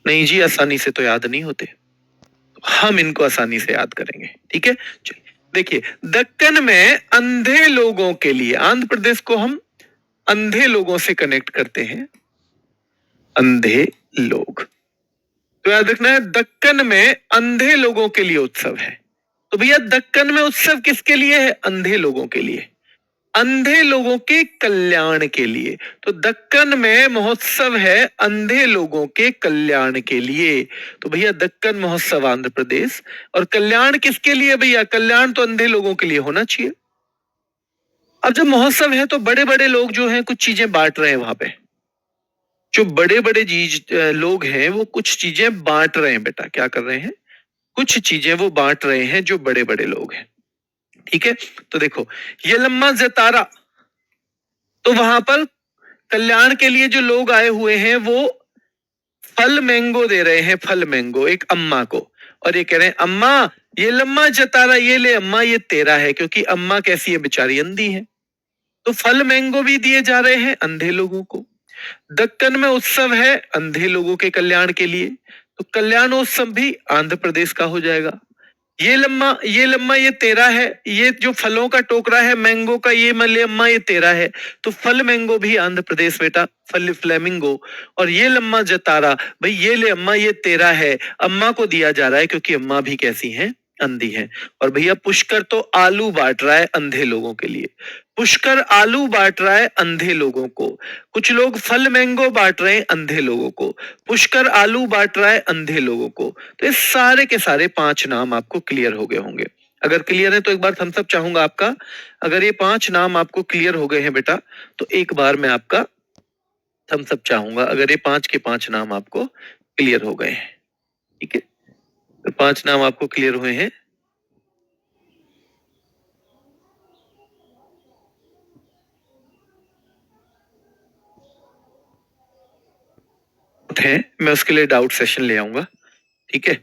नहीं जी, आसानी से तो याद नहीं होते, हम इनको आसानी से याद करेंगे। ठीक है, चलिए देखिए, दक्कन में अंधे लोगों के लिए, आंध्र प्रदेश को हम अंधे लोगों से कनेक्ट करते हैं, अंधे लोग। तो याद रखना है, दक्कन में अंधे लोगों के लिए उत्सव है। तो भैया दक्कन में उत्सव किसके लिए है? अंधे लोगों के लिए, अंधे लोगों के कल्याण के लिए। तो दक्कन में महोत्सव है अंधे लोगों के कल्याण के लिए। तो भैया दक्कन महोत्सव आंध्र प्रदेश, और कल्याण किसके लिए भैया? कल्याण तो अंधे लोगों के लिए होना चाहिए। अब जब महोत्सव है तो बड़े बड़े लोग जो हैं कुछ चीजें बांट रहे हैं वहां पे, जो बड़े बड़े लोग हैं वो कुछ चीजें बांट रहे हैं बेटा। क्या कर रहे हैं? कुछ चीजें वो बांट रहे हैं, जो बड़े बड़े लोग हैं। ठीक है, तो देखो, ये लम्मा जतारा, तो वहां पर कल्याण के लिए जो लोग आए हुए हैं वो फल मैंगो दे रहे हैं, फल मैंगो एक अम्मा को, और ये कह रहे हैं अम्मा ये लम्मा जतारा ये ले अम्मा, ये तेरा है, क्योंकि अम्मा कैसी है? बेचारी अंधी है। तो फल मैंगो भी दिए जा रहे हैं अंधे लोगों को। दक्कन में उत्सव है अंधे लोगों के कल्याण के लिए, तो कल्याणोत्सव भी आंध्र प्रदेश का हो जाएगा। ये लम्मा ये तेरा है, ये जो फलों का टोकरा है मैंगो का, ये मले अम्मा ये तेरा है, तो फल मैंगो भी आंध्र प्रदेश बेटा, फल फ्लेमिंगो। और ये लम्मा जतारा, भाई ये ले अम्मा ये तेरा है, अम्मा को दिया जा रहा है क्योंकि अम्मा भी कैसी हैं? अंधी हैं। और भैया पुष्कर तो आलू बांट रहा है अंधे लोगों के लिए, पुष्कर आलू बांट रहा है अंधे लोगों को। कुछ लोग फल मैंगो बांट रहे हैं अंधे लोगों को, पुष्कर आलू बांट रहा है अंधे लोगों को। तो ये सारे के सारे 5 नाम आपको क्लियर हो गए होंगे। अगर क्लियर है तो एक बार थम्स अप चाहूंगा आपका। अगर ये 5 नाम आपको क्लियर हो गए हैं बेटा, तो एक बार मैं आपका थम्स अप चाहूंगा, अगर ये 5 के 5 नाम आपको क्लियर हो गए हैं। ठीक है, तो 5 नाम आपको क्लियर हुए हैं। मैं उसके लिए डाउट सेशन ले आऊंगा। ठीक है,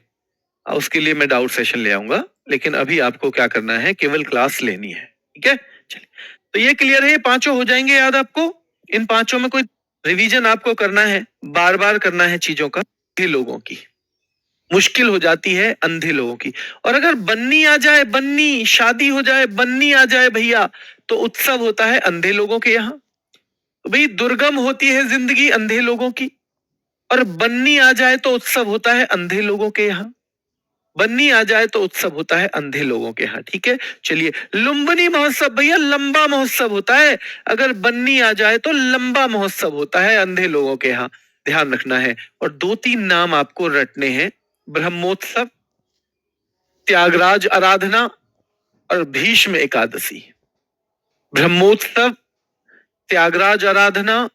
उसके लिए मैं डाउट सेशन ले आऊंगा, लेकिन अभी आपको क्या करना है? केवल क्लास लेनी है। ठीक है, चलिए, तो ये क्लियर है, ये 5 हो जाएंगे याद आपको। इन 5 में कोई रिवीजन आपको करना है, बार बार करना है चीजों का। अंधे लोगों की मुश्किल हो जाती है, अंधे लोगों की। और अगर बन्नी आ जाए, बन्नी शादी हो जाए, बन्नी आ जाए भैया, तो उत्सव होता है अंधे लोगों के यहाँ। तो भाई दुर्गम होती है जिंदगी अंधे लोगों की, और बन्नी आ जाए तो उत्सव होता है अंधे लोगों के यहाँ। बन्नी आ जाए तो उत्सव होता है अंधे लोगों के यहाँ। ठीक है, चलिए, लुम्बनी महोत्सव भैया लंबा महोत्सव होता है, अगर बन्नी आ जाए तो लंबा महोत्सव होता है अंधे लोगों के यहाँ, ध्यान रखना है। और 2-3 नाम आपको रटने हैं, ब्रह्मोत्सव, त्यागराज आराधना और भीष्म एकादशी। ब्रह्मोत्सव, त्यागराज आराधना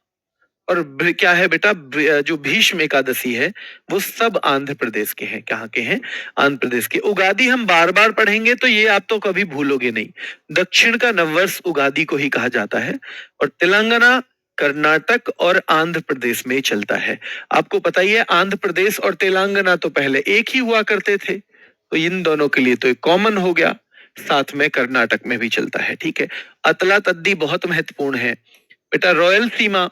और क्या है बेटा, जो भीष्म एकादशी है, वो सब आंध्र प्रदेश के हैं। कहाँ के हैं? आंध्र प्रदेश के। उगादी हम बार बार पढ़ेंगे तो ये आप तो कभी भूलोगे नहीं। दक्षिण का नववर्ष उगादी को ही कहा जाता है, और तेलंगाना, कर्नाटक और आंध्र प्रदेश में चलता है। आपको पता ही है, आंध्र प्रदेश और तेलंगाना तो पहले एक ही हुआ करते थे, तो इन दोनों के लिए तो एक कॉमन हो गया। साथ में कर्नाटक में भी चलता है। ठीक है, अतला तद्दी बहुत महत्वपूर्ण है बेटा। Royal Seema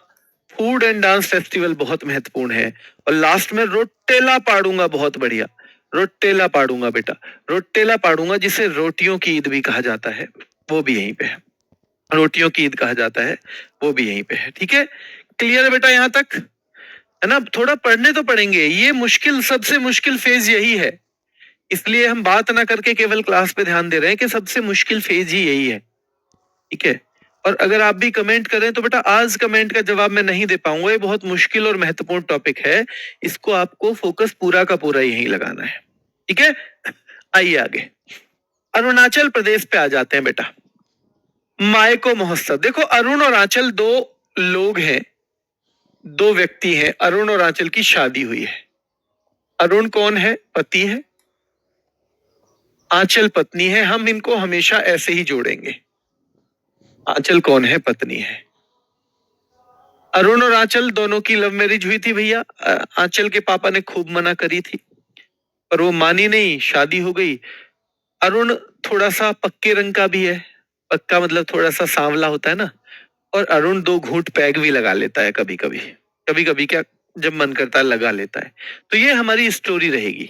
food and dance festival बहुत महत्वपूर्ण है। और लास्ट में रोटेला पाड़ूंगा, बहुत बढ़िया, रोटेला पाड़ूंगा बेटा, रोटेला पाड़ूंगा, जिसे रोटियों की ईद भी कहा जाता है, वो भी यहीं पे है। रोटियों की ईद कहा जाता है, वो भी यहीं पे है। ठीक है, क्लियर है बेटा यहां तक? है ना? थोड़ा पढ़ने तो पड़ेंगे, ये मुश्किल, सबसे मुश्किल फेज यही है, इसलिए हम बात ना करके केवल क्लास पे ध्यान दे रहे हैं कि सबसे मुश्किल फेज ही यही है। ठीक है, और अगर आप भी कमेंट करें तो बेटा आज कमेंट का जवाब मैं नहीं दे पाऊंगा, ये बहुत मुश्किल और महत्वपूर्ण टॉपिक है, इसको आपको फोकस पूरा का पूरा यहीं लगाना है। ठीक है, आइए आगे, अरुणाचल प्रदेश पे आ जाते हैं बेटा। मायको महोत्सव, देखो अरुण और आंचल 2 लोग हैं, 2 व्यक्ति हैं। अरुण और आंचल की शादी हुई है। अरुण कौन है? पति है, आंचल पत्नी है। हम इनको हमेशा ऐसे ही जोड़ेंगे, आंचल कौन है? पत्नी है। अरुण और आंचल दोनों की लव मैरिज हुई थी भैया। आंचल के पापा ने खूब मना करी थी, पर वो मानी नहीं, शादी हो गई। अरुण थोड़ा सा पक्के रंग का भी है, पक्का मतलब थोड़ा सा सांवला होता है ना, और अरुण 2 घूंट पैग भी लगा लेता है कभी कभी, कभी कभी क्या जब मन करता है लगा लेता है। तो ये हमारी स्टोरी रहेगी।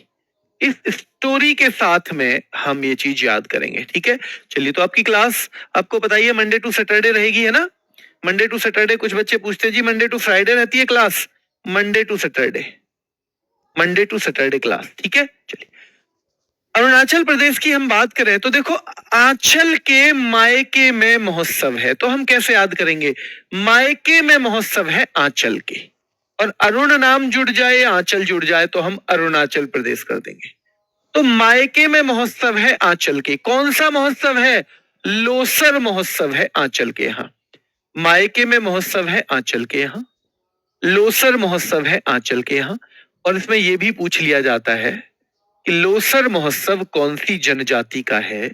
इस स्टोरी के साथ में हम ये चीज याद करेंगे, ठीक है। चलिए, तो आपकी क्लास आपको बताइए मंडे टू सैटरडे रहेगी, है ना। Monday to Saturday. कुछ बच्चे पूछते हैं जी मंडे टू फ्राइडे रहती है class. Monday to Saturday, Monday to Saturday class, ठीक है। चलिए, अरुणाचल प्रदेश की हम बात करें तो देखो, आंचल के मायके में महोत्सव है, तो हम कैसे याद करेंगे। मायके में महोत्सव है आंचल के, और अरुण नाम जुड़ जाए, आंचल जुड़ जाए तो हम अरुणाचल प्रदेश कर देंगे। तो मायके में महोत्सव है आंचल के। कौन सा महोत्सव है। लोसर महोत्सव है आंचल के यहाँ। मायके में महोत्सव है आंचल के यहाँ, लोसर महोत्सव है आंचल के यहाँ। और इसमें यह भी पूछ लिया जाता है कि लोसर महोत्सव कौन सी जनजाति का है,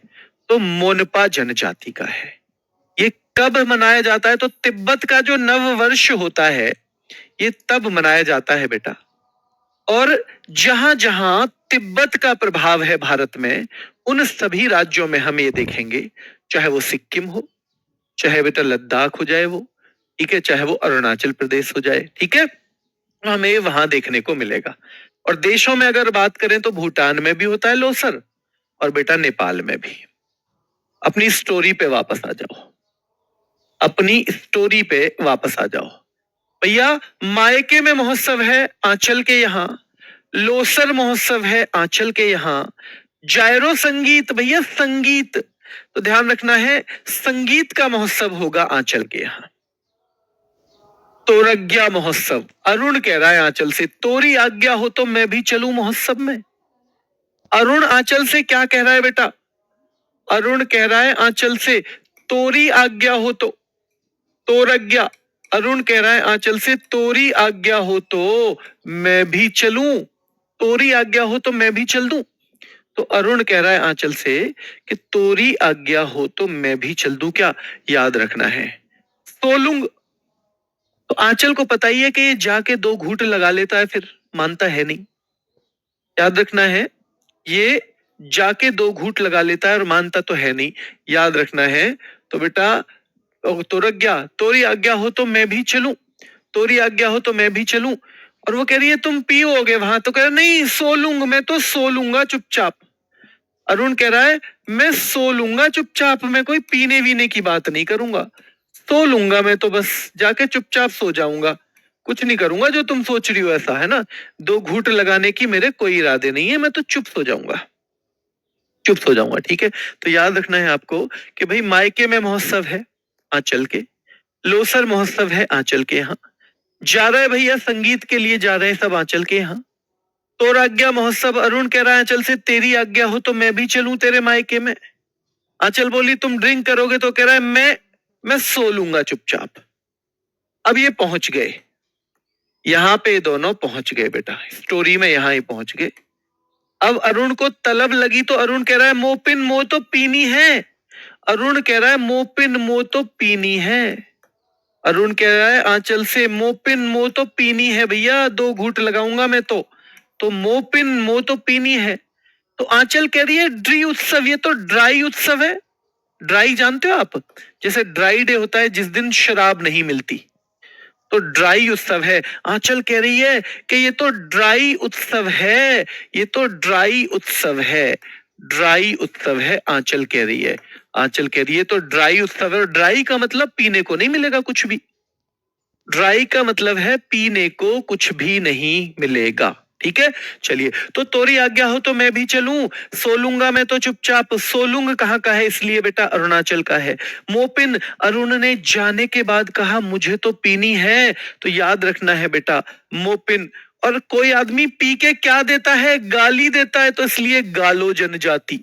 तो मोनपा जनजाति का है। ये कब मनाया जाता है, तो तिब्बत का जो नव वर्ष होता है ये तब मनाया जाता है बेटा। और जहां जहां तिब्बत का प्रभाव है भारत में, उन सभी राज्यों में हम ये देखेंगे, चाहे वो सिक्किम हो, चाहे बेटा लद्दाख हो जाए वो, ठीक है, चाहे वो अरुणाचल प्रदेश हो जाए, ठीक है, हमें वहां देखने को मिलेगा। और देशों में अगर बात करें तो भूटान में भी होता है लोसर, और बेटा नेपाल में भी। अपनी स्टोरी पे वापस आ जाओ, अपनी स्टोरी पे वापस आ जाओ भैया। मायके में महोत्सव है आंचल के यहाँ, लोसर महोत्सव है आंचल के यहाँ। जायरो संगीत, भैया संगीत, तो ध्यान रखना है, संगीत का महोत्सव होगा आंचल के यहाँ। तोरज्ञा महोत्सव, अरुण कह रहा है आंचल से, तोरी आज्ञा हो तो मैं भी चलूं महोत्सव में। अरुण आंचल से क्या कह रहा है बेटा, अरुण कह रहा है आंचल से तोरी आज्ञा हो तो, तोरज्ञा, अरुण कह रहा है आंचल से तोरी आज्ञा हो तो मैं भी चलूं, तोरी आज्ञा हो तो मैं भी चल दूं। तो अरुण कह रहा है आंचल से कि तोरी आज्ञा हो तो मैं भी चल दूं, क्या याद रखना है, सोलुंग। तो आंचल को पता ही है कि ये जाके दो घूंट लगा लेता है, फिर मानता है नहीं। याद रखना है, ये जाके दो घूंट लगा लेता है और मानता तो है नहीं, याद रखना है। तो बेटा तोरज्ञा, तोरी आज्ञा हो तो मैं भी चलूं, तोरी आज्ञा हो तो मैं भी चलूं। और वो कह रही है तुम पियोगे वहां, तो कह रहा नहीं सो लूंगा, मैं तो सो लूंगा चुपचाप। अरुण कह रहा है मैं सो लूंगा चुपचाप, मैं कोई पीने वीने की बात नहीं करूंगा, सो लूंगा मैं तो, बस जाके चुपचाप सो जाऊंगा, कुछ नहीं करूंगा जो तुम सोच रही हो ऐसा, है ना। दो घूंट लगाने की मेरे कोई इरादे नहीं है, मैं तो चुप सो जाऊंगा, चुप सो जाऊंगा, ठीक है। तो याद रखना है आपको कि भाई मायके में महोत्सव है आंचल के, लोसर महोत्सव है आंचल के यहाँ, जा रहे भैया संगीत के लिए जा रहे हैं सब आंचल के यहाँ। तोर आज्ञा महोत्सव, अरुण कह रहा है आंचल से तेरी आज्ञा हो तो मैं भी चलूं तेरे मायके में। आंचल बोली तुम ड्रिंक करोगे, तो कह रहा है मैं सो लूंगा चुपचाप। अब ये पहुंच गए, यहां पे दोनों पहुंच गए बेटा, स्टोरी में यहां ही पहुंच गए। अब अरुण को तलब लगी तो अरुण कह रहा है मोपिन मो तो पीनी है, अरुण कह रहा है मोपिन मो तो पीनी है। अरुण कह रहा है आंचल से मोपिन मो तो पीनी है भैया, दो घूंट लगाऊंगा मैं तो मोपिन मो तो पीनी है। तो आंचल कह रही है ड्री उत्सव, ये तो ड्राई उत्सव है। ड्राई जानते हो आप, जैसे ड्राई डे होता है जिस दिन शराब नहीं मिलती, तो ड्राई उत्सव है। आंचल कह रही है कि ये तो ड्राई उत्सव है, ये तो ड्राई उत्सव है, ड्राई उत्सव है, आंचल कह रही है। आंचल कह रही है तो ड्राई उत्सव है, और ड्राई का मतलब पीने को नहीं मिलेगा कुछ भी, ड्राई का मतलब है पीने को कुछ भी नहीं मिलेगा, ठीक है। चलिए, तो तोरी आज्ञा हो तो मैं भी चलूं, सोलूंगा मैं तो चुपचाप। सोलुंग कहाँ का है, इसलिए बेटा अरुणाचल का है। मोपिन, अरुण ने जाने के बाद कहा मुझे तो पीनी है, तो याद रखना है बेटा मोपिन। और कोई आदमी पी के क्या देता है, गाली देता है, तो इसलिए गालो जनजाति।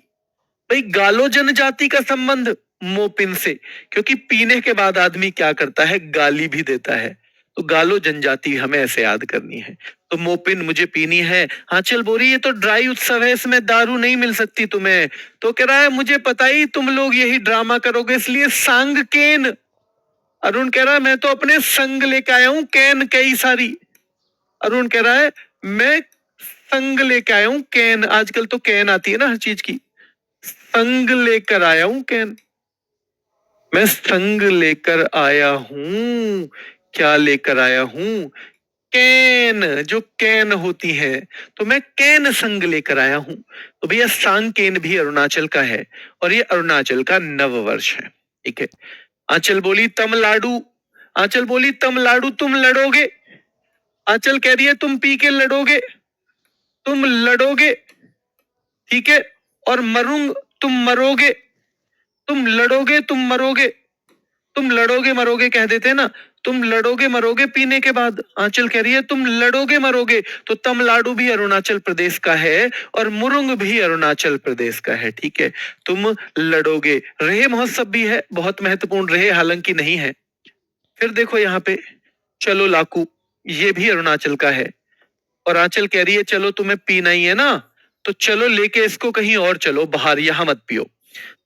भाई गालो जनजाति का संबंध मोपिन से, क्योंकि पीने के बाद आदमी क्या करता है, गाली भी देता है। तो गालो जनजाति हमें ऐसे याद करनी है। तो मोपिन मुझे पीनी है। आंचल बोरी ये तो ड्राई उत्सव है, इसमें दारू नहीं मिल सकती तुम्हें। तो कह रहा है मुझे पता ही तुम लोग यही ड्रामा करोगे, इसलिए संग केन। अरुण कह रहा है मैं तो अपने संग लेके आया हूं कैन कई सारी। अरुण कह रहा है मैं संग लेके आया हूं कैन, आजकल तो कैन आती है ना हर चीज की, संग लेकर आया हूं कैन, मैं संग लेकर आया हूं। क्या लेकर आया हूं, कैन, जो कैन होती है, तो मैं कैन संग लेकर आया हूं। तो भैया सांकेन भी अरुणाचल का है और ये अरुणाचल का नववर्ष है। ठीक है। आंचल बोली तमलाडू, आंचल बोली तमलाडू तुम लड़ोगे, आंचल कह रही है तुम पी के लड़ोगे, तुम लड़ोगे, ठीक है। और मरूंग, तुम मरोगे, तुम लड़ोगे तुम मरोगे, तुम लड़ोगे मरोगे कह देते हैं ना, तुम लड़ोगे मरोगे पीने के बाद। आंचल कह रही है तुम लड़ोगे मरोगे। तो तमिलनाडु भी अरुणाचल प्रदेश का है और मुरुंग भी अरुणाचल प्रदेश का है। ठीक है। तुम लड़ोगे। रेहे महोत्सव भी है, बहुत महत्वपूर्ण, रेहे हालांकि नहीं है। फिर देखो यहाँ पे चलो लाकू, ये भी अरुणाचल का है और आंचल कह रही है चलो तुम्हें पीना ही है ना, तो चलो लेके इसको कहीं और चलो बाहर, यहां मत पियो।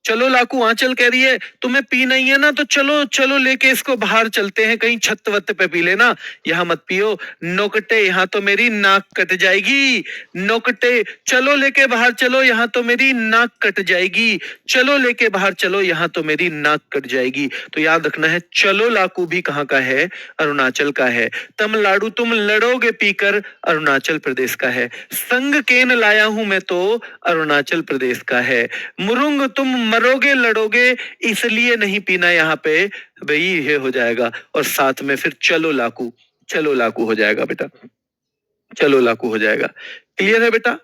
चलो लाकू, आंचल कह रही है तुम्हें पी नहीं है ना, तो चलो चलो लेके इसको बाहर चलते हैं, कहीं छत वत पे पी लेना, यहां मत पियो। नोकटे, यहां तो मेरी नाक कट जाएगी। नोकटे, चलो लेके बाहर चलो, यहां तो मेरी नाक कट जाएगी। चलो लेके बाहर चलो, यहां तो मेरी नाक कट जाएगी। तो याद रखना है चलो लाकू भी कहां का है, अरुणाचल का है। तमिलनाडु तुम लड़ोगे पीकर, अरुणाचल प्रदेश का है। संग केन लाया हूं मैं तो अरुणाचल प्रदेश का है। मुरुंग तुम मरोगे लड़ोगे, इसलिए नहीं पीना यहाँ पे, भाई ये हो जाएगा। और साथ में फिर चलो लाकू, चलो लाकू हो जाएगा बेटा, चलो लाकू हो जाएगा। क्लियर है बेटा,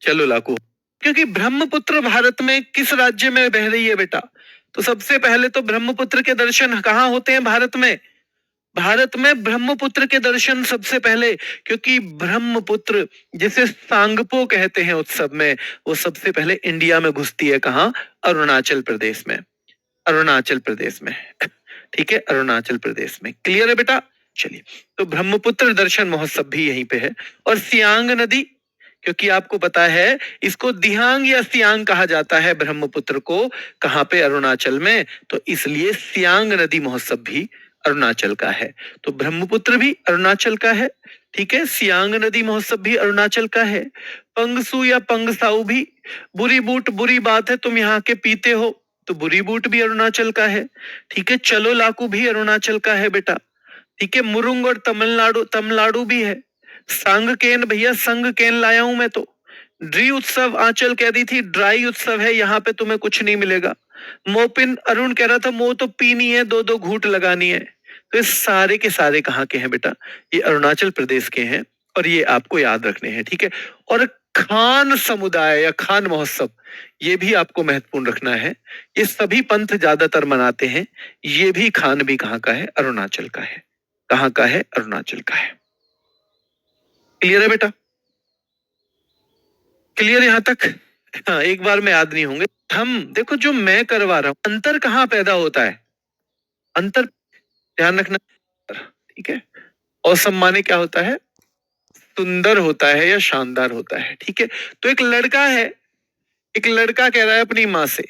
चलो लाकू। क्योंकि ब्रह्मपुत्र भारत में किस राज्य में बह रही है बेटा, तो सबसे पहले तो ब्रह्मपुत्र के दर्शन कहाँ होते हैं भारत में, भारत में ब्रह्मपुत्र के दर्शन सबसे पहले। क्योंकि ब्रह्मपुत्र जिसे सांगपो कहते हैं उत्सव में, वो सबसे पहले इंडिया में घुसती है, कहां, अरुणाचल प्रदेश में, अरुणाचल प्रदेश में। ठीक है, अरुणाचल प्रदेश में। क्लियर है बेटा, चलिए। तो ब्रह्मपुत्र दर्शन महोत्सव भी यहीं पे है। और सियांग नदी, क्योंकि आपको पता है इसको दिहांग या सियांग कहा जाता है ब्रह्मपुत्र को, कहां पे, अरुणाचल में, तो इसलिए सियांग नदी महोत्सव भी अरुणाचल का है। तो ब्रह्मपुत्र भी अरुणाचल का है, ठीक है। सियांग नदी महोत्सव भी अरुणाचल का है। पंगसू या पंगसाऊ भी, बुरी बूट बुरी बात है तुम यहाँ के पीते हो, तो बुरी बूट भी अरुणाचल का है। ठीक है। चलो लाकू भी अरुणाचल का है बेटा। ठीक है। मुरुंग और तमिलनाडु, तमिलनाडु भी है। संग केन, भैया संग केन लाया हूं मैं तो। ड्री उत्सव, आंचल कह रही थी ड्राई उत्सव है, यहाँ पे तुम्हें कुछ नहीं मिलेगा। मोपिन, अरुण कह रहा था मो तो पीनी है, दो दो घूंट लगानी है। तो ये सारे के सारे कहाँ के हैं बेटा, ये अरुणाचल प्रदेश के हैं और ये आपको याद रखने हैं। ठीक है। और खान समुदाय या खान महोत्सव, ये भी आपको महत्वपूर्ण रखना है। ये सभी पंथ ज्यादातर मनाते हैं। ये भी खान भी कहाँ का है, अरुणाचल का है। कहाँ का है, अरुणाचल का है। क्लियर है बेटा, क्लियर यहां तक। हाँ, एक बार में याद नहीं होंगे। हम देखो जो मैं करवा रहा हूं, अंतर कहाँ पैदा होता है, अंतर ध्यान रखना। ठीक है। औसम माने क्या होता है, सुंदर होता है या शानदार होता है। ठीक है। तो एक लड़का है, एक लड़का कह रहा है अपनी माँ से,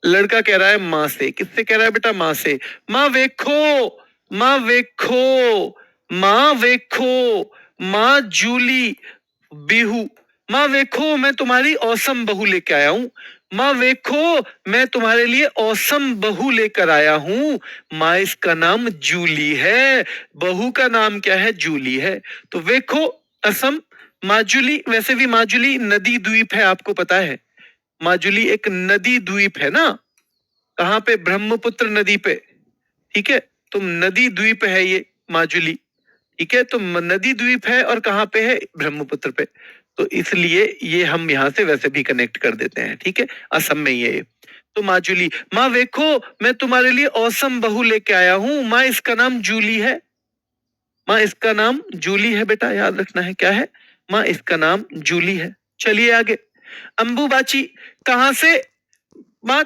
लड़का कह रहा है माँ से, किससे कह रहा है बेटा, माँ से, माँ वेखो, माँ वेखो, माँ वेखो, माँ जूली बिहू, माँ वेखो मैं तुम्हारी औसम बहू लेके आया हूं, माँ वेखो मैं तुम्हारे लिए औसम बहू लेकर आया हूं। माँ इसका नाम जूली है, बहू का नाम क्या है, जूली है। तो वेखो असम, माजुली, वैसे भी माजुली नदी द्वीप है, आपको पता है। माजुली एक नदी द्वीप है ना, कहां पे, ब्रह्मपुत्र नदी पे। ठीक है। तो नदी द्वीप है ये माजुली। ठीक है। तो नदी द्वीप है और कहां पे है, ब्रह्मपुत्र पे। तो इसलिए ये हम यहां से वैसे भी कनेक्ट कर देते हैं। ठीक है। असम में ये, तो माजुली, माँ वेखो मैं तुम्हारे लिए औसम बहू लेके आया हूं। माँ इसका नाम जूली है, माँ इसका नाम जूली है बेटा, याद रखना है क्या है, माँ इसका नाम जूली है। चलिए आगे। अंबुबाची, कहां से, माँ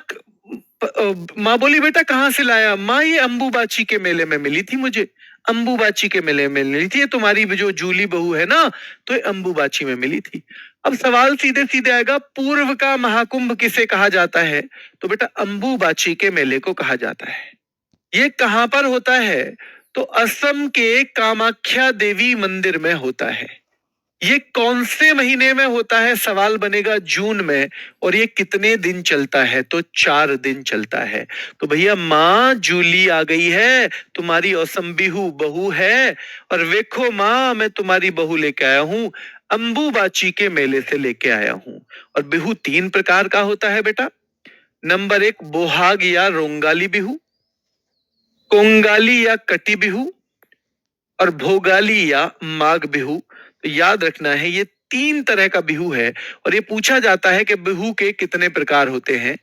माँ बोली बेटा कहां से लाया, माँ ये अंबुबाची के मेले में मिली थी मुझे, अंबुबाची के मेले में मिली थी, ये तुम्हारी जो जूली बहू है ना, तो ये अंबुबाची में मिली थी। अब सवाल सीधे सीधे आएगा, पूर्व का महाकुंभ किसे कहा जाता है, तो बेटा अंबुबाची के मेले को कहा जाता है। ये कहां पर होता है, तो असम के कामाख्या देवी मंदिर में होता है। ये कौन से महीने में होता है, सवाल बनेगा जून में, और ये कितने दिन चलता है, तो 4 दिन चलता है। तो भैया माँ जूली आ गई है, तुम्हारी औसम बिहू बहू है, और वेखो माँ मैं तुम्हारी बहू लेके आया हूं, अंबुबाची के मेले से लेके आया हूं। और बिहू 3 प्रकार का होता है बेटा। नंबर 1 बोहाग या रोंगाली बिहू, कोंगाली या कटी बिहू, और भोगाली या माघ बिहू। तो याद रखना है ये 3 तरह का बिहू है, और ये पूछा जाता है कि बिहू के कितने प्रकार होते हैं।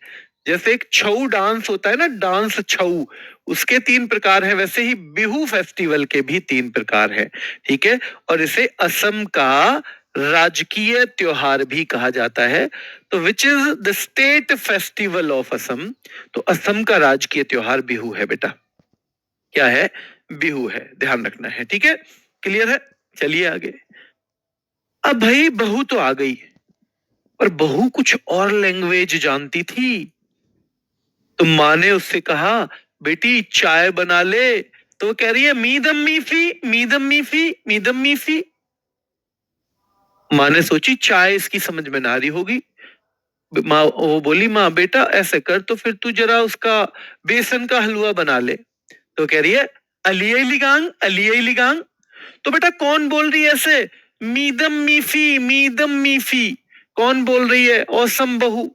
जैसे एक छऊ डांस होता है ना, डांस छऊ, उसके 3 प्रकार है, वैसे ही बिहू फेस्टिवल के भी 3 प्रकार है। ठीक है, और इसे असम का राजकीय त्योहार भी कहा जाता है। तो which is the state festival of Assam? तो असम का राजकीय त्योहार बिहू है बेटा। क्या है? बिहू है, ध्यान रखना है। ठीक है, क्लियर है? चलिए आगे। अब भाई बहू तो आ गई, और बहू कुछ और लैंग्वेज जानती थी। तो माँ ने उससे कहा बेटी चाय बना ले। तो वो कह रही है मीदम मीफी मीदम मीफी मीदम मीफी। माँ ने सोची चाय इसकी समझ में ना आ रही होगी। माँ वो बोली माँ बेटा ऐसे कर, तो फिर तू जरा उसका बेसन का हलवा बना ले। तो कह रही है अलिये लिगांग अलिये लिगांग। तो बेटा कौन बोल रही है ऐसे? मीदम मीफी कौन बोल रही है? औसम बहू।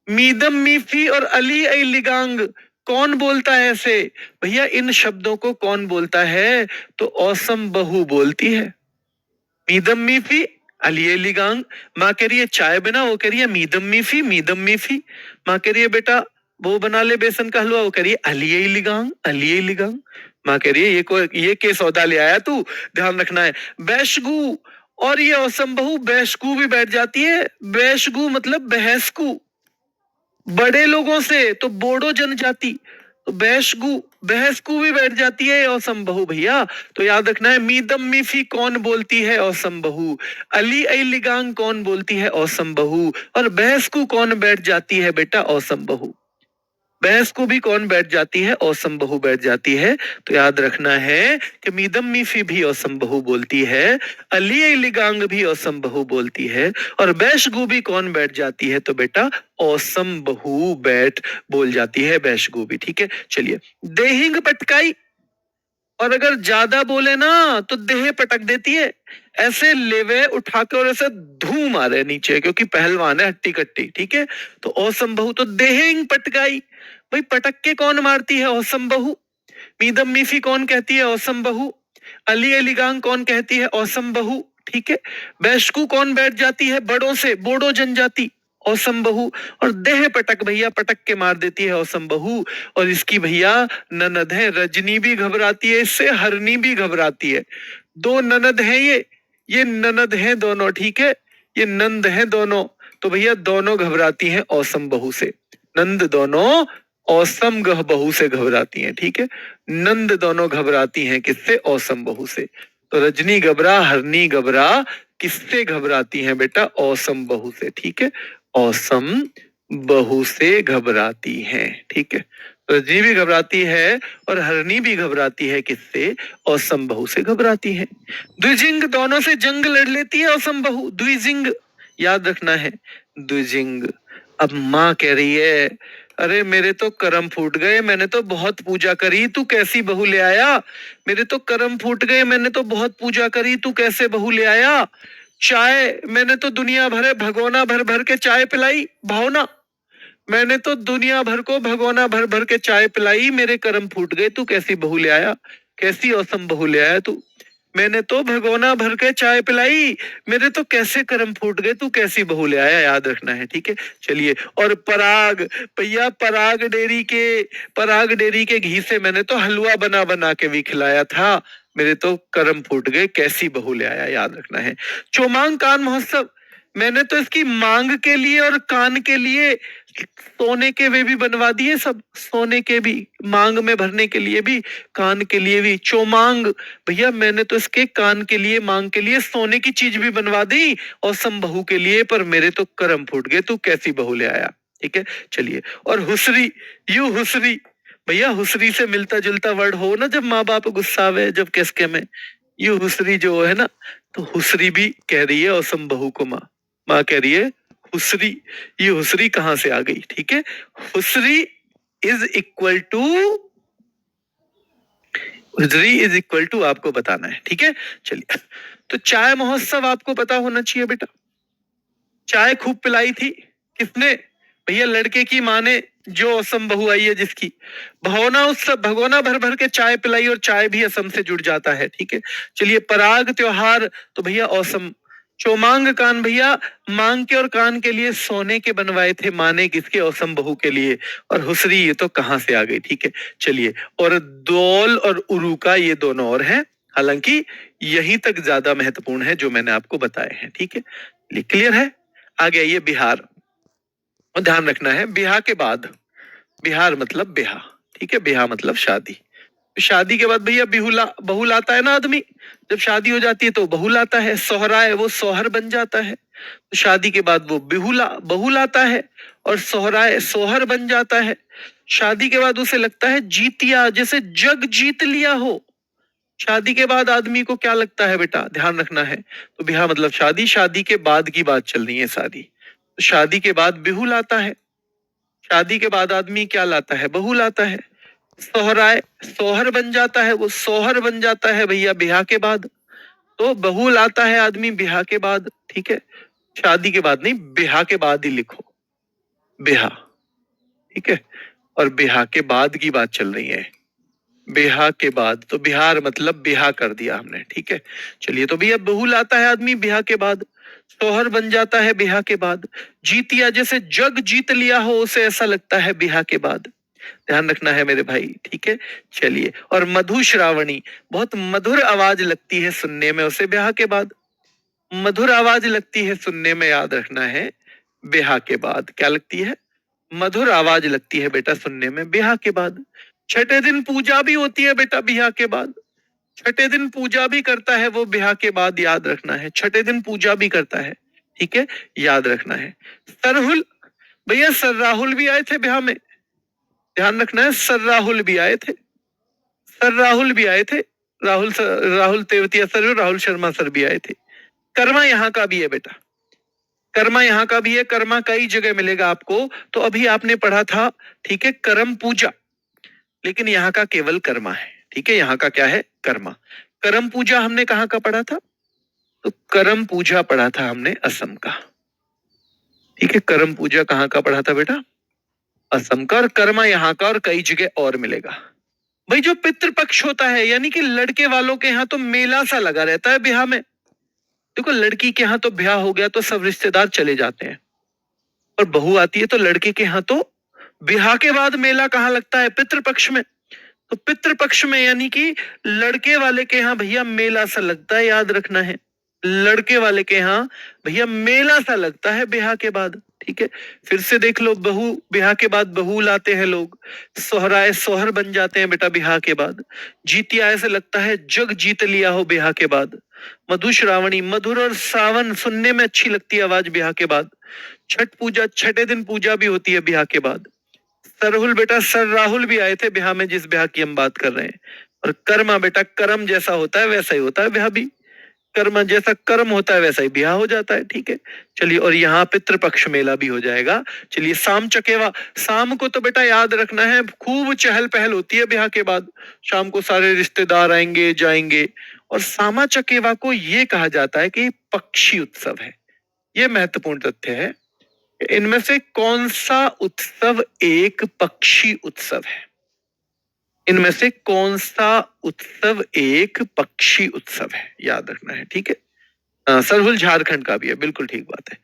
मीदम मीफी और अली आई लिगांग कौन बोलता है ऐसे? भैया इन शब्दों को कौन बोलता है? तो औसम बहू बोलती है। मीदम मीफी अली आई लिगांग। माँ कह रही है चाय बना, वो कह रही है मीदम मीफी मीदम मीफी। माँ कह रही है बेटा वो बना ले बेसन का हलवा, वो कह रही है अली आई लिगांग अली आई लिगांग। माँ कह रही है ये के सौदा ले आया तू, ध्यान रखना है। बैशगु, और ये औसम बहू बैशगु भी बैठ जाती है। बैशगु मतलब बहसकू, बड़े लोगों से, तो बोडो जनजाति, तो बैशगु बहसकू भी बैठ जाती है औसम बहू भैया। तो याद रखना है मीदम मीफी कौन बोलती है? औसम बहू। अली आई लिगांग कौन बोलती है? औसम बहू। और बहसकू कौन बैठ जाती है बेटा? औसम बहू। बहस को भी कौन बैठ जाती है? औसम बहू बैठ जाती है। तो याद रखना है कि मीदम मीफी भी औसम बहू बोलती है, अली लिगांग भी औसम बहू बोलती है, और बैशगु भी कौन बैठ जाती है? तो बेटा औसम बहू बैठ बोल जाती है, बैशगु भी। ठीक है, चलिए। देहिंग पटकाई, और अगर ज्यादा बोले ना तो देह पटक देती है। ऐसे लेवे उठा के और ऐसे धूम मारे नीचे, क्योंकि पहलवान है हट्टी कट्टी। ठीक है, तो औसम बहू तो देहिंग पटकाई। भाई पटक के कौन मारती है? औसम बहू। मीदम मीफी कौन कहती है? औसम बहू। अली अलीगांग कौन कहती है? औसम बहू। ठीक है, बैशकू कौन बैठ जाती है? बड़ों से, बोडो जनजाति, औसम बहू। और देह पटक भैया पटक के मार देती है औसम बहू। और इसकी भैया ननद है रजनी भी घबराती है इससे, हरनी भी घबराती है। 2 ननद है ये ननद है दोनों। ठीक है, ये नंद है दोनों। तो भैया दोनों घबराती हैं औसम बहू से। नंद दोनों औसम बहू से घबराती हैं। ठीक है, नंद दोनों घबराती हैं किससे? औसम बहू से। तो रजनी घबरा, हरनी घबरा, किससे घबराती हैं बेटा? औसम बहू से। ठीक है, औसम बहू से घबराती हैं। ठीक है, रजनी भी घबराती है और हरनी भी घबराती है किससे? औसम बहू से घबराती है। द्विजिंग दोनों से जंग लड़ लेती है औसम बहू। द्विजिंग याद रखना है, द्विजिंग। अब माँ कह रही है अरे मेरे तो करम फूट गए, मैंने तो बहुत पूजा करी, तू कैसी बहू ले आया? मेरे तो करम फूट गए, मैंने तो बहुत पूजा करी, तू कैसे बहू ले आया? चाय मैंने तो दुनिया भरे भगोना भर भर के चाय पिलाई, भावना मैंने तो दुनिया भर को भगोना भर भर के चाय पिलाई, मेरे करम फूट गए, तू कैसी बहू ले आया? कैसी औसम बहू ले आया तू? मैंने तो भगोना भर के चाय पिलाई, मेरे तो कैसे करम फूट गए, तू कैसी बहू ले आया? याद रखना है। ठीक है, चलिए। और पराग भैया, पराग डेरी के घी से मैंने तो हलवा बना बना के भी खिलाया था, मेरे तो करम फूट गए, कैसी बहू ले आया? याद रखना है। चोमांग कान महोत्सव, मैंने तो इसकी मांग के लिए और कान के लिए सोने के वे भी बनवा दिए, सब सोने के भी, मांग में भरने के लिए भी, कान के लिए भी। चोमांग भैया मैंने तो इसके कान के लिए, मांग के लिए सोने की चीज भी बनवा दी और सम बहू के लिए, पर मेरे तो करम फूट गए, तू कैसी बहू ले आया? ठीक है, चलिए। और हुसरी, यू हुसरी भैया, हुसरी से मिलता जुलता वर्ड हो ना जब माँ बाप गुस्सावे, जब किसके में, यू हुसरी जो है ना, तो हुसरी भी कह रही है औसम बहू को माँ, माँ कह रही है हुसरी। ये हुसरी कहां से आ गई? ठीक है, हुसरी इज इक्वल टू, हुजरी इज इक्वल टू आपको बताना है। ठीक है, चलिए। तो चाय महोत्सव आपको पता होना चाहिए बेटा। चाय खूब पिलाई थी किसने? भैया लड़के की माँ ने, जो असम बहू आई है जिसकी। भगोना उत्सव, भगोना भर भर के चाय पिलाई, और चाय भी असम से जुड़ जाता है। ठीक है, चलिए। पराग त्योहार तो भैया औसम। चोमांग कान भैया मांग के और कान के लिए सोने के बनवाए थे माँ ने, किसके? औसम बहू के लिए। और हुसरी ये तो कहां से आ गई? ठीक है, चलिए। और दौल और उरुका ये दोनों और हैं, हालांकि यहीं तक ज्यादा महत्वपूर्ण है जो मैंने आपको बताए हैं। ठीक है, क्लियर है? आ गया ये बिहार। और ध्यान रखना है, बिहार के बाद, बिहार मतलब बिहा। ठीक है, बिहा मतलब शादी। शादी के बाद भैया बिहुला बहू लाता है ना आदमी। जब शादी हो जाती है तो बहू लाता है। सोहरा है वो सोहर बन जाता है। तो शादी के बाद वो बिहुला बहू लाता है, और सोहराए सोहर बन जाता है। शादी के बाद उसे लगता है जीतिया, जैसे जग जीत लिया हो। शादी के बाद आदमी को क्या लगता है बेटा? ध्यान रखना है। तो बिहा मतलब शादी, शादी के बाद की बात चल रही है सारी। तो शादी के बाद बिहू लाता है। शादी के बाद आदमी क्या लाता है? बहू लाता है। सोहराए सोहर बन जाता है, वो सोहर बन जाता है भैया बिहा के बाद। तो बहू लाता है आदमी बिहा के बाद। ठीक है, शादी के बाद नहीं, बिहा के बाद ही लिखो, बिहा। ठीक है, और बिहा के बाद की बात चल रही है। बिहा के बाद, तो बिहार मतलब बिहा कर दिया हमने। ठीक है, चलिए। तो भैया बहू लाता है आदमी बिहा के बाद, सोहर बन जाता है बिहा के बाद। जीतिया, जैसे जग जीत लिया हो उसे, ऐसा लगता है बिहा के बाद। ध्यान रखना है मेरे भाई। ठीक है, चलिए। और मधु श्रावणी, बहुत मधुर आवाज लगती है सुनने में उसे ब्याह के बाद। मधुर आवाज लगती है सुनने में, याद रखना है। ब्याह के बाद क्या लगती है? मधुर आवाज लगती है बेटा सुनने में ब्याह के बाद। छठे दिन पूजा भी होती है बेटा ब्याह के बाद। छठे दिन पूजा भी करता है वो ब्याह के बाद, याद रखना है। छठे दिन पूजा भी करता है। ठीक है, याद रखना है। सरहुल, भैया सर राहुल भी आए थे ब्याह में। ध्यान रखना है, सर राहुल भी आए थे। सर राहुल भी आए थे। राहुल तेवतिया सर, राहुल शर्मा सर भी आए थे। कर्मा यहाँ का भी है बेटा। कर्मा यहाँ का भी है। कर्मा कई जगह मिलेगा आपको। तो अभी आपने पढ़ा था, ठीक है, करम पूजा, लेकिन यहाँ का केवल कर्मा है। ठीक है, यहाँ का क्या है? कर्मा। करम पूजा हमने कहाँ का पढ़ा था? तो करम पूजा पढ़ा था हमने असम का। ठीक है, करम पूजा कहाँ का पढ़ा था बेटा? असम का। और कर्मा यहाँ का, और कई जगह और मिलेगा। भाई जो पितृपक्ष होता है, यानी कि लड़के वालों के यहाँ तो मेला सा लगा रहता है ब्याह में। देखो लड़की के यहाँ तो ब्याह हो गया तो सब रिश्तेदार चले जाते हैं, और बहू आती है तो लड़के के यहाँ तो ब्याह के बाद मेला कहाँ लगता है? पितृपक्ष में। तो पितृपक्ष में यानी कि लड़के वाले के यहाँ भैया मेला सा लगता है, याद रखना है। लड़के वाले के यहाँ भैया मेला सा लगता है ब्याह के बाद। ठीक है, फिर से देख लो, बहू ब्याह के बाद बहू लाते हैं लोग। सोहराए सोहर बन जाते हैं बेटा ब्याह के बाद। जीतिया, ऐसे लगता है जग जीत लिया हो ब्याह के बाद। मधु श्रावणी, मधुर और सावन सुनने में अच्छी लगती है आवाज ब्याह के बाद। छठ पूजा, छठे दिन पूजा भी होती है ब्याह के बाद। सरहुल बेटा, सर राहुल भी आए थे ब्याह में, जिस ब्याह की हम बात कर रहे हैं। और कर्मा बेटा, कर्म जैसा होता है वैसा ही होता है ब्याह भी। कर्म जैसा कर्म होता है वैसा ही ब्याह हो जाता है। ठीक है, चलिए। और यहाँ पितृपक्ष मेला भी हो जाएगा। चलिए, शाम चकेवा। शाम को तो बेटा याद रखना है, खूब चहल पहल होती है ब्याह के बाद। शाम को सारे रिश्तेदार आएंगे जाएंगे। और सामा चकेवा को ये कहा जाता है कि पक्षी उत्सव है। ये महत्वपूर्ण तथ्य है। इनमें से कौन सा उत्सव एक पक्षी उत्सव है? इनमें से कौन सा उत्सव एक पक्षी उत्सव है? याद रखना है। ठीक है, सरहुल झारखंड का भी है, बिल्कुल ठीक बात है।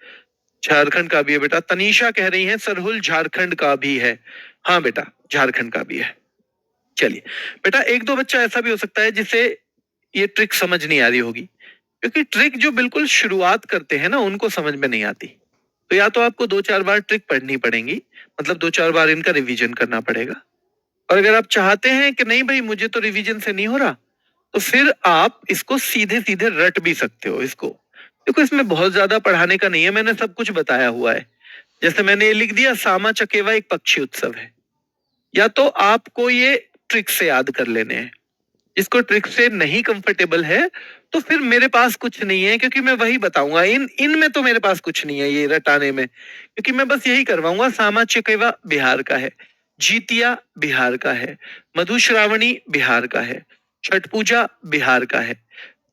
झारखंड का भी है बेटा। तनीषा कह रही है सरहुल झारखंड का भी है। हाँ बेटा, झारखंड का भी है। चलिए बेटा, एक दो बच्चा ऐसा भी हो सकता है जिसे ये ट्रिक समझ नहीं आ रही होगी, क्योंकि ट्रिक जो बिल्कुल शुरुआत करते हैं ना उनको समझ में नहीं आती। तो या तो आपको दो चार बार ट्रिक पढ़नी पड़ेगी, मतलब दो चार बार इनका रिवीजन करना पड़ेगा। और अगर आप चाहते हैं कि नहीं भाई मुझे तो रिवीजन से नहीं हो रहा, तो फिर आप इसको सीधे सीधे रट भी सकते हो इसको। देखो इसमें बहुत ज्यादा पढ़ाने का नहीं है, मैंने सब कुछ बताया हुआ है। जैसे मैंने ये लिख दिया, सामा चकेवा एक पक्षी उत्सव है। या तो आपको ये ट्रिक से याद कर लेने हैं, जिसको ट्रिक से नहीं कंफर्टेबल है तो फिर मेरे पास कुछ नहीं है, क्योंकि मैं वही बताऊंगा। इन में तो मेरे पास कुछ नहीं है ये रटाने में, क्योंकि मैं बस यही करवाऊंगा। सामा चकेवा बिहार का है, जीतिया बिहार का है, मधुश्रावणी बिहार का है, छठ पूजा बिहार का है,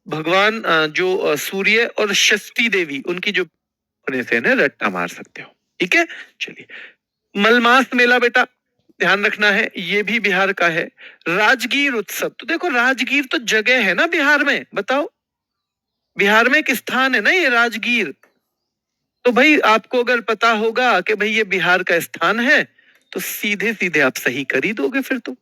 भगवान जो सूर्य और षष्ठी देवी उनकी जो अपने से ना रट्टा मार सकते हो। ठीक है, चलिए। मलमास मेला बेटा ध्यान रखना है, ये भी बिहार का है। राजगीर उत्सव, तो देखो राजगीर तो जगह है ना बिहार में, बताओ बिहार में एक स्थान है ना ये राजगीर। तो भाई आपको अगर पता होगा कि भाई ये बिहार का स्थान है तो सीधे सीधे आप सही कर ही दोगे फिर तो।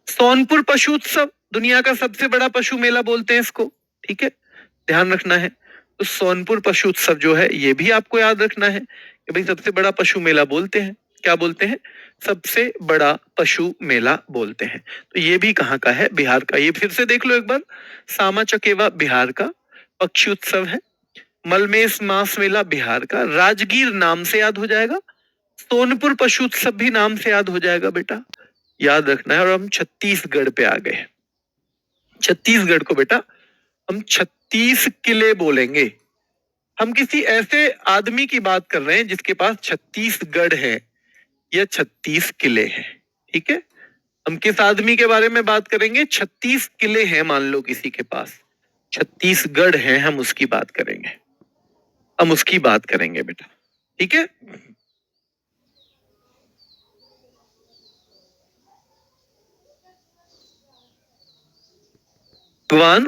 सोनपुर पशु उत्सव, दुनिया का सबसे बड़ा पशु मेला बोलते हैं इसको। ठीक है, ध्यान रखना है। तो सोनपुर पशु उत्सव जो है ये भी आपको याद रखना है कि भाई सबसे बड़ा पशु मेला बोलते हैं, क्या बोलते हैं, सबसे बड़ा पशु मेला बोलते हैं। तो ये भी कहाँ का है, बिहार का। ये फिर से देख लो एक बार, सामा चकेवा बिहार का पक्षी उत्सव है, मलमेस मास मेला बिहार का, राजगीर नाम से याद हो जाएगा, सोनपुर पशु उत्सव भी नाम से याद हो जाएगा बेटा, याद रखना है। और हम छत्तीसगढ़ पे आ गए। छत्तीसगढ़ को बेटा हम 36 किले बोलेंगे। हम किसी ऐसे आदमी की बात कर रहे हैं जिसके पास छत्तीसगढ़ है या 36 किले हैं। ठीक है, हम किस आदमी के बारे में बात करेंगे, 36 किले हैं मान लो किसी के पास, छत्तीसगढ़ है, हम उसकी बात करेंगे, हम उसकी बात करेंगे बेटा। ठीक है, भगवान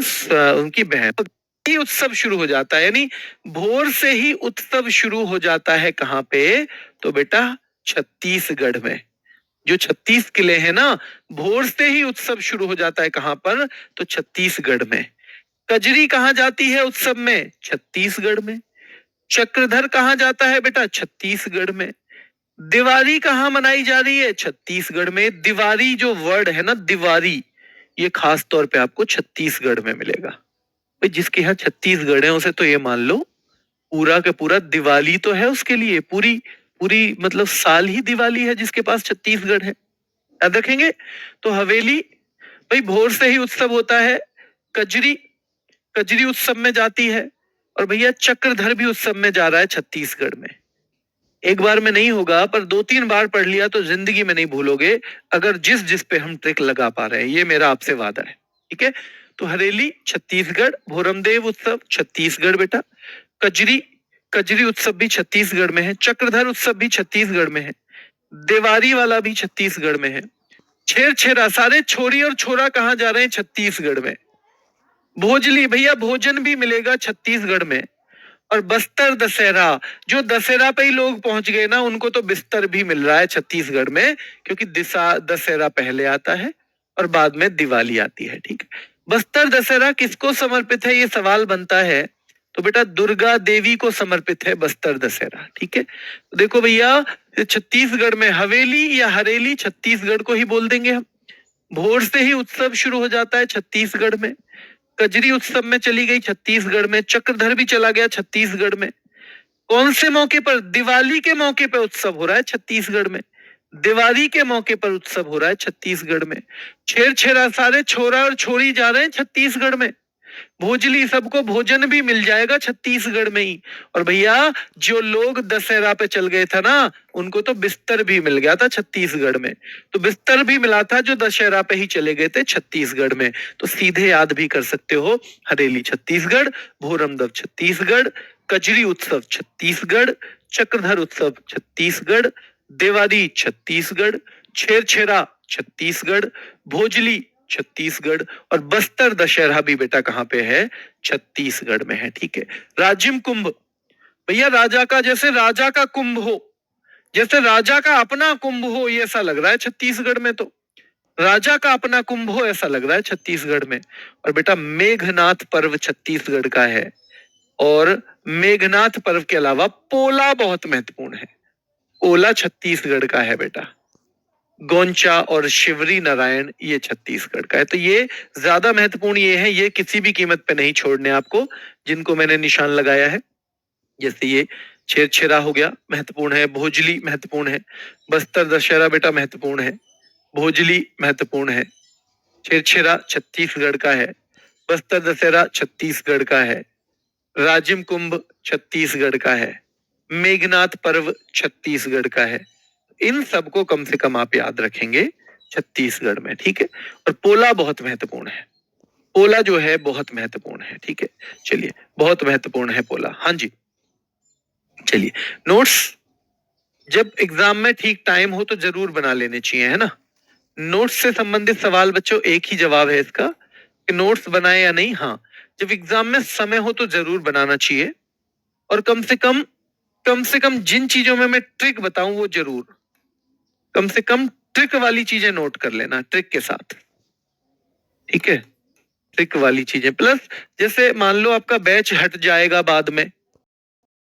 उनकी बहन ही उत्सव शुरू हो जाता है, यानी भोर से ही उत्सव शुरू हो जाता है। कहां पे, तो बेटा छत्तीसगढ़ में। जो 36 किले हैं ना, भोर से ही उत्सव शुरू हो जाता है। कहां पर, तो छत्तीसगढ़ में। कजरी कहां जाती है उत्सव में, छत्तीसगढ़ में। चक्रधर कहां जाता है बेटा, छत्तीसगढ़ में। दिवाली कहां मनाई जा रही है, छत्तीसगढ़ में। दिवाली जो वर्ड है ना, दिवाली, ये खास तौर पे आपको छत्तीसगढ़ में मिलेगा। भाई जिसके यहाँ छत्तीसगढ़ है उसे तो ये मान लो पूरा का पूरा दिवाली तो है उसके लिए, पूरी पूरी मतलब साल ही दिवाली है जिसके पास छत्तीसगढ़ है। याद रखेंगे। तो हवेली भाई भोर से ही उत्सव होता है। कजरी, कजरी उत्सव में जाती है। और भैया चक्रधर भी उत्सव में जा रहा है छत्तीसगढ़ में। एक बार में नहीं होगा पर 2-3 बार पढ़ लिया तो जिंदगी में नहीं भूलोगे, अगर जिस जिस पे हम ट्रिक लगा पा रहे हैं। ये मेरा आपसे वादा है। ठीक है, तो हरेली छत्तीसगढ़, भोरमदेव उत्सव छत्तीसगढ़ बेटा, कजरी, कजरी उत्सव भी छत्तीसगढ़ में है, चक्रधर उत्सव भी छत्तीसगढ़ में है, देवारी वाला भी छत्तीसगढ़ में है। छेर छेरा, सारे छोरी और छोरा कहाँ जा रहे हैं, छत्तीसगढ़ में। भोजली भैया भोजन भी मिलेगा छत्तीसगढ़ में। और बस्तर दशहरा, जो दशहरा पे ही लोग पहुंच गए ना, उनको तो बिस्तर भी मिल रहा है छत्तीसगढ़ में, क्योंकि दशहरा पहले आता है और बाद में दिवाली आती है। ठीक है, बस्तर दशहरा किसको समर्पित है, ये सवाल बनता है। तो बेटा दुर्गा देवी को समर्पित है बस्तर दशहरा। ठीक है, तो देखो भैया छत्तीसगढ़ में हवेली या हरेली, छत्तीसगढ़ को ही बोल देंगे हम। भोर से ही उत्सव शुरू हो जाता है छत्तीसगढ़ में। कजरी उत्सव में चली गई छत्तीसगढ़ में। चक्रधर भी चला गया छत्तीसगढ़ में। कौन से मौके पर, दिवाली के मौके पर उत्सव हो रहा है छत्तीसगढ़ में। दिवाली के मौके पर उत्सव हो रहा है छत्तीसगढ़ में। छेर छेरा, सारे छोरा और छोरी जा रहे हैं छत्तीसगढ़ में। भोजली, सबको भोजन भी मिल जाएगा छत्तीसगढ़ में ही। और भैया जो लोग दशहरा पे चल गए था ना, उनको तो बिस्तर भी मिल गया था छत्तीसगढ़ में। तो बिस्तर भी मिला था जो दशहरा पे ही चले गए थे छत्तीसगढ़ में। तो सीधे याद भी कर सकते हो, हरेली छत्तीसगढ़, भोरमदेव छत्तीसगढ़, कजरी उत्सव छत्तीसगढ़, चक्रधर उत्सव छत्तीसगढ़, देवारी छत्तीसगढ़, छेरछेरा छत्तीसगढ़, भोजली छत्तीसगढ़, और बस्तर दशहरा भी बेटा कहां पे है, छत्तीसगढ़ में है। ठीक है, राजिम कुंभ, भैया राजा का, जैसे राजा का कुंभ हो, जैसे राजा का अपना कुंभ हो, ये ऐसा लग रहा है छत्तीसगढ़ में। तो राजा का अपना कुंभ हो ऐसा लग रहा है छत्तीसगढ़ में। और बेटा मेघनाथ पर्व छत्तीसगढ़ का है। और मेघनाथ पर्व के अलावा पोला बहुत महत्वपूर्ण है। पोला छत्तीसगढ़ का है बेटा। गोंचा और शिवरी नारायण ये छत्तीसगढ़ का है। तो ये ज्यादा महत्वपूर्ण ये है, ये किसी भी कीमत पे नहीं छोड़ने आपको, जिनको मैंने निशान लगाया है। जैसे ये छेरछेरा हो गया, महत्वपूर्ण है। भोजली महत्वपूर्ण है। बस्तर दशहरा बेटा महत्वपूर्ण है। भोजली महत्वपूर्ण है। छेरछेरा छत्तीसगढ़ का है, बस्तर दशहरा छत्तीसगढ़ का है, राजिम कुंभ छत्तीसगढ़ का है, मेघनाथ पर्व छत्तीसगढ़ का है। इन सबको कम से कम आप याद रखेंगे छत्तीसगढ़ में, ठीक है। और पोला बहुत महत्वपूर्ण है, पोला जो है बहुत महत्वपूर्ण है, ठीक है। चलिए, बहुत महत्वपूर्ण है पोला। हाँ जी, चलिए। नोट्स जब एग्जाम में ठीक टाइम हो तो जरूर बना लेने चाहिए, है ना। नोट्स से संबंधित सवाल बच्चों एक ही जवाब है इसका कि नोट्स बनाए या नहीं। हाँ, जब एग्जाम में समय हो तो जरूर बनाना चाहिए। और कम से कम जिन चीजों में मैं ट्रिक बताऊं वो जरूर, कम से कम ट्रिक वाली चीजें नोट कर लेना, ट्रिक के साथ, ठीक है। ट्रिक वाली चीजें प्लस, जैसे मान लो आपका बैच हट जाएगा बाद में,